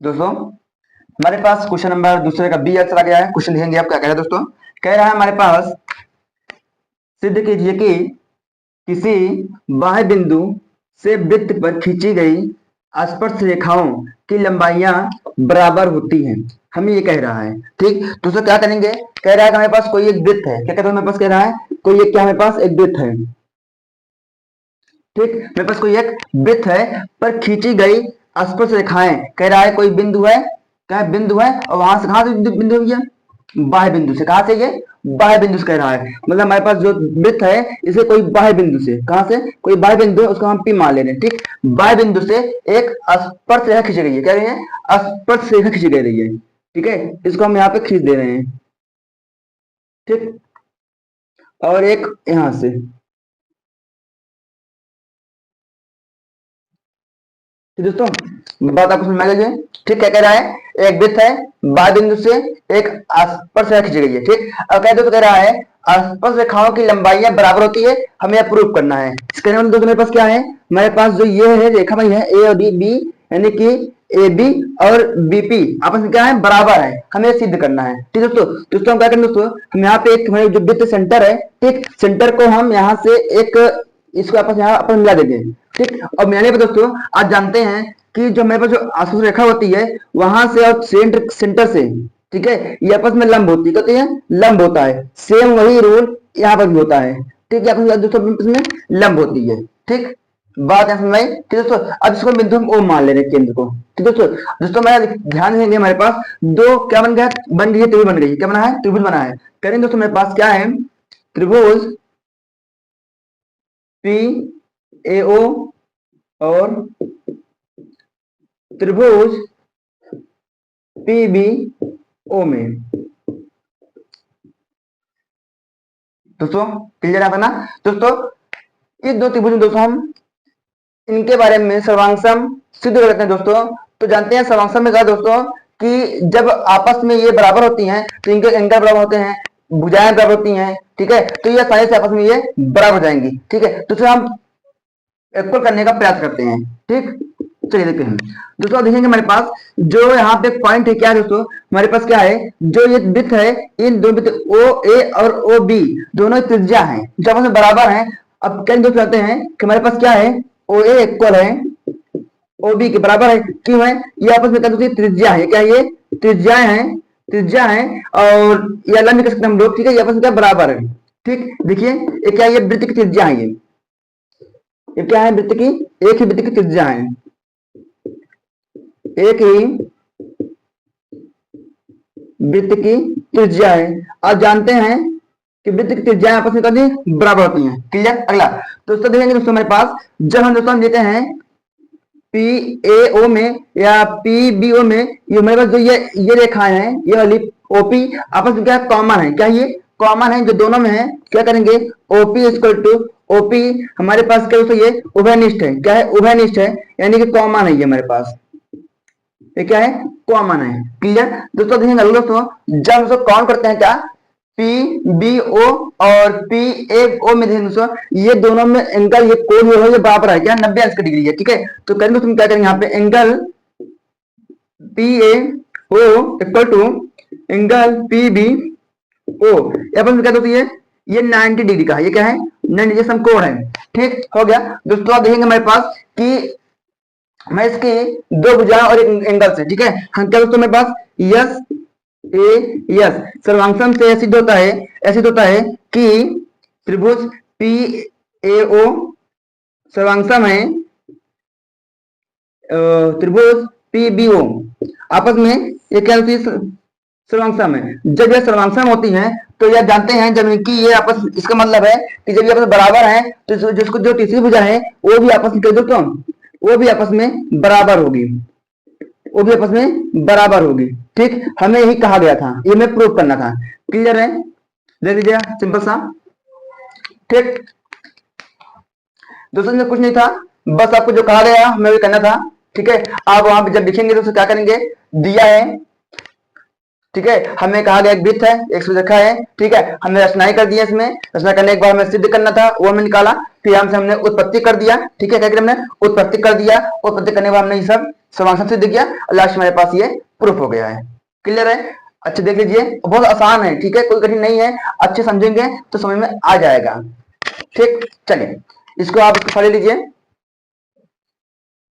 दोस्तों हमारे पास question number दूसरे का बी चला गया है। क्वेश्चन देखेंगे आप क्या कह रहा है। दोस्तों कह रहा है हमारे पास सिद्ध कीजिए कि किसी बाह्य बिंदु से वृत्त पर खींची गई स्पर्श रेखाओं की लंबाइयां बराबर होती हैं। हमें ये कह रहा है। ठीक दोस्तों क्या करेंगे। कह रहा है कि हमारे पास कोई एक वृत्त है। क्या कहते हैं हमारे पास कह रहा है कोई एक क्या हमारे पास एक वृत्त है। ठीक मेरे पास कोई एक वृत्त है पर खींची गई स्पर्श रेखाएं। कह रहा है कोई बिंदु है। क्या है बिंदु है और वहां से कहां से बिंदु हुई है बाह्य बिंदु से। कहां से ये बाह्य बिंदु से कह रहा है। मतलब हमारे पास जो वृत्त है इसे कोई बाह्य बिंदु से कहां से कोई बाह्य बिंदु है उसको हम पी मान ले रहे हैं। ठीक बाह्य बिंदु से एक स्पर्श रेखा खींची गई है। कह रहे हैं स्पर्श रेखा खींची गई रही है। ठीक है इसको हम यहाँ पे खींच दे रहे हैं। ठीक और एक यहां से दोस्तों बात आपको समझ में आ गई है। ठीक क्या कह रहा है एक वृत्त है बाह्य बिंदु से एक स्पर्श रेखा खींची गई है। ठीक अब कहते तो कह रहा है स्पर्श रेखाओं की लंबाइयां बराबर होती है। हमें यह प्रूव करना है। इसके लिए दोस्तों मेरे पास क्या है हमारे पास जो ये है रेखा भाई है ए और बी यानी कि ए बी और बीपी आपस में क्या है बराबर है। हमें सिद्ध करना है। ठीक दोस्तों हम क्या करें दोस्तों हम यहाँ पे एक हमारे जो वृत्त सेंटर है ठीक सेंटर को हम यहाँ से एक इसको आपस यहाँ अपन मिला देंगे। ठीक और मिलाने पर दोस्तों आप जानते हैं कि जो मेरे पास जो आसपास रेखा होती है वहां से और सेंटर से ठीक है ये आपस में लंब होती है। कहते हैं लंब होता है। सेम वही रूल यहाँ पर भी होता है। ठीक है दोस्तों इसमें लंब होती है। ठीक बात है समझ में। ठीक दोस्तों अब इसको बिंदु हम ओ मान ले रहे हैं केंद्र को। ठीक दोस्तों मैं ध्यान देंगे हमारे पास दो क्या बन गया बन गई है त्रिभुज बन गई है। क्या बना है त्रिभुज बना है। करेंगे दोस्तों मेरे पास क्या है त्रिभुज पी ए ओ और त्रिभुज पी बी ओ में। दोस्तों क्लियर आता ना। दोस्तों इस दो त्रिभुज में दोस्तों हम इनके बारे में सर्वांगसम सिद्ध करते हैं। दोस्तों तो जानते हैं सर्वांगसम में क्या दोस्तों कि जब आपस में ये बराबर होती हैं तो इनके एंगल बराबर होते हैं भुजाएं बराबर होती हैं। ठीक है तो ये साइड से आपस में ये बराबर हो जाएंगी। ठीक है तो हम इक्वल करने का प्रयास करते हैं। ठीक चलिए देखते हैं दोस्तों देखेंगे हमारे पास जो यहाँ पे पॉइंट है क्या है दोस्तों हमारे पास क्या है जो ये वृत्त है इन दोनों वृत्त ओ ए और ओ बी दोनों त्रिज्या हैं जो आपस में बराबर हैं। अब क्या दोस्तों कहते हैं कि हमारे पास क्या है ओ ए इक्वल है ओ बी के बराबर है। क्यों है ये आपस में क्या त्रिज्या है। क्या ये त्रिज्या है और ये लंब कह सकते हैं हम लोग। ठीक है ये आपस में क्या बराबर है। ठीक देखिए ये क्या ये वृत्त की त्रिज्या है। ये क्या है वृत्त की एक ही वृत्त की त्रिज्या है एक ही वृत्त की त्रिज्या है। आप जानते हैं कि वृत्त की त्रिज्या आपस में कभी बराबर होती हैं। क्लियर अगला दोस्तों देखेंगे दोस्तों हमारे पास जब हम दोस्तों लेते हैं पी ए ओ में या पी बी ओ में ये हमारे पास जो ये रेखाएं हैं ये वाली ओपी आपस में क्या कॉमन है। क्या ये कॉमन है जो दोनों में है। क्या करेंगे ओपी इक्वल टू ओपी हमारे पास क्या दोस्तों ये उभयनिष्ठ है। क्या है उभयनिष्ठ है यानी कि कॉमन है ये हमारे पास ये क्या है कॉमन है। क्लियर दोस्तों देखेंगे दोस्तों जब दोस्तों काउंट करते हैं क्या पी बी ओ और पी ए ओ में देखेंगे दोस्तों ये दोनों में एंगल ये कोण जो है ये बराबर है क्या 90 अंश का डिग्री है। ठीक है तो करेंगे तुम क्या करेंगे यहाँ पे angle P A O equal to angle P B O अपन क्या दोस्तों ये 90 डिग्री का है। ये क्या है 90 डिग्री समकोण है। ठीक हो गया दोस्तों आप देखेंगे हमारे पास कि मैं इसकी दो भुजा और एक एंगल से ठीक है हम क्या दोस्तों मेरे पास यस ए यस सर्वांगसम से सिद्ध होता है कि त्रिभुज पी ए ओ सर्वांगसम है त्रिभुज पी बी ओ आपस में ये क्या होती है सर्वांगसम है। जब ये सर्वांगसम होती हैं तो यह जानते हैं जब इनकी ये आपस इसका मतलब है कि जब ये आपस बराबर है तो जिसको जो तीसरी भुजा है वो भी आपस में दोस्तों वो भी आपस में बराबर होगी ठीक हमें यही कहा गया था ये मैं प्रूव करना था। क्लियर है देख लीजिए सिंपल सा। ठीक दोस्तों में कुछ नहीं था बस आपको जो कहा गया हमें भी करना था। ठीक है आप वहां पे जब लिखेंगे तो क्या करेंगे दिया है ठीक है, हमें कहा गया एक वृत्त है, एक सूर्य रेखा है, ठीक है, हमने रचनाएं कर दिया, इसमें रचना करने के बाद हमें सिद्ध करना था, वो हमने निकाला, फिर हमने उत्पत्ति कर दिया, ठीक है, क्या हमने उत्पत्ति कर दिया, उत्पत्ति करने के बाद हमने ये सब समांतर सिद्ध किया, लास्ट हमारे पास ये प्रूफ हो गया है। क्लियर है? अच्छे देख लीजिए, बहुत आसान है, ठीक है, कोई कठिन नहीं है, अच्छे समझेंगे तो समझ में आ जाएगा। ठीक, चलिए इसको आप पढ़ लीजिए।